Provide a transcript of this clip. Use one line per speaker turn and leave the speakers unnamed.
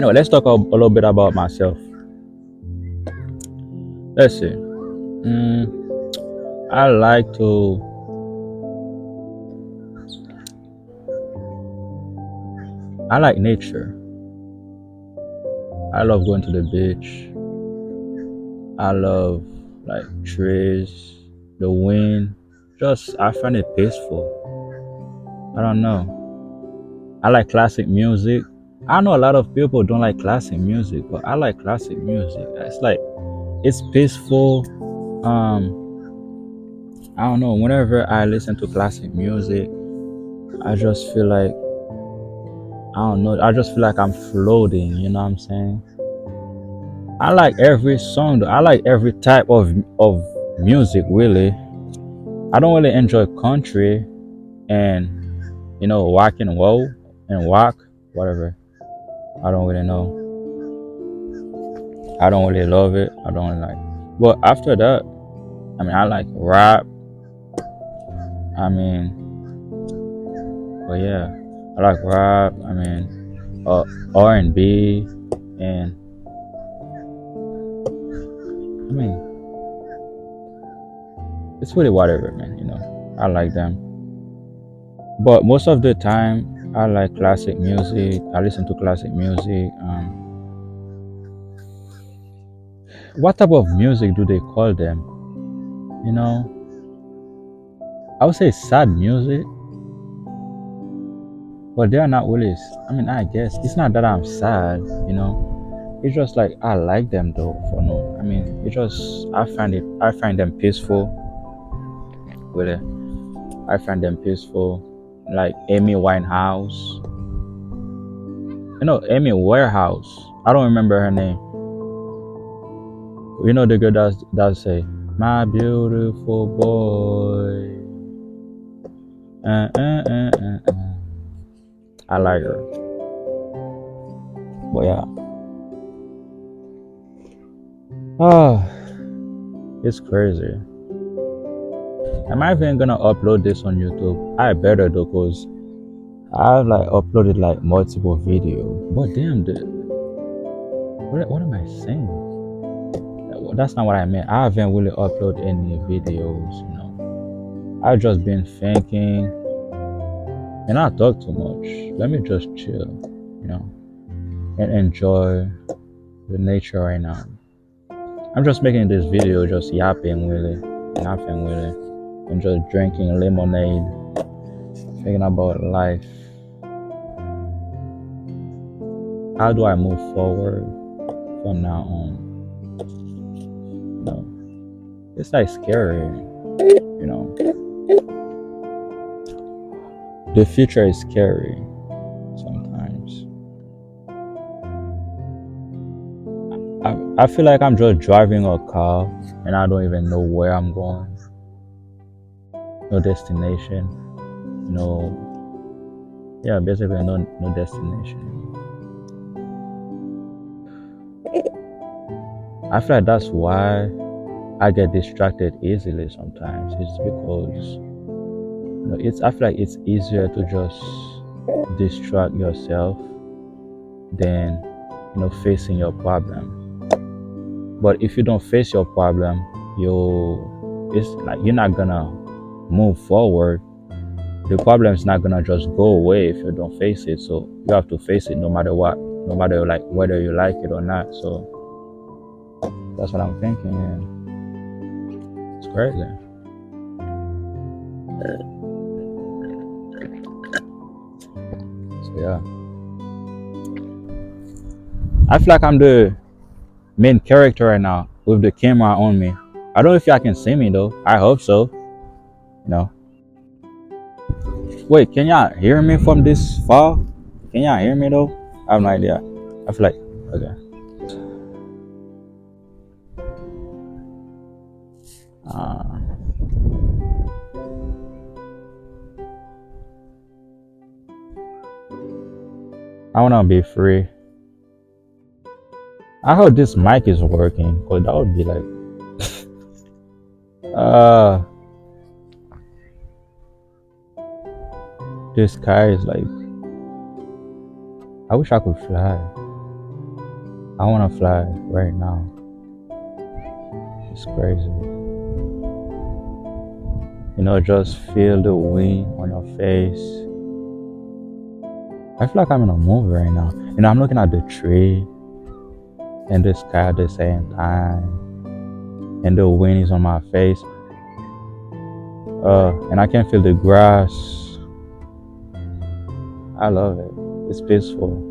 Anyway, let's talk a little bit about myself. Let's see. I like to. I like nature. I love going to the beach. I love like trees, the wind. Just I find it peaceful. I don't know. I like classic music. I know a lot of people don't like classic music, but I like classic music. It's like it's peaceful. I don't know. Whenever I listen to classic music, I just feel like I don't know. I just feel like I'm floating. You know what I'm saying? I like every song. Though. I like every type of music. Really, I don't really enjoy country and rock and roll and rock, whatever. I don't really know. I don't really love it. I don't really like. But after that, I mean, I like rap. I mean, but yeah, I like rap. I mean, R&B, and I mean, it's really whatever, man. I like them. But most of the time, I like classic music. I listen to classic music. What type of music do they call them? You know, I would say sad music, but they are not really. I mean, I guess it's not that I'm sad. It's just like I like them though. For no, I mean, it just I find them peaceful. Really, I find them peaceful. Like Amy Winehouse. Amy Warehouse. I don't remember her name. The girl that say, "My beautiful boy." I like her. But yeah. Oh, it's crazy. Am I even gonna upload this on YouTube? I better though, cause I've like uploaded like multiple videos. But damn, dude, what am I saying? That's not what I meant. I haven't really uploaded any videos. I've just been thinking, and I talk too much. Let me just chill, and enjoy the nature right now. I'm just making this video, just yapping really, nothing really, and just drinking lemonade, thinking about life. How do I move forward from now on? It's like scary, The future is scary sometimes. I feel like I'm just driving a car and I don't even know where I'm going. No destination. No. Yeah, basically no destination. I feel like that's why I get distracted easily sometimes. It's because I feel like it's easier to just distract yourself than facing your problem. But if you don't face your problem, it's like you're not gonna move forward. The problem is not gonna just go away if you don't face it. So you have to face it no matter what, no matter like whether you like it or not. So that's what I'm thinking, and it's crazy. So yeah, I feel like I'm the main character right now with the camera on me. I don't know if y'all can see me though. I hope so. Wait, can y'all hear me from this far? Can y'all hear me though? I have no idea. I feel like okay. I wanna be free. I hope this mic is working, cause that would be like the sky is like I wish I could fly. I wanna fly right now. It's crazy. Just feel the wind on your face. I feel like I'm in a movie right now. I'm looking at the tree and the sky at the same time, and the wind is on my face. And I can feel the grass. I love it. It's peaceful.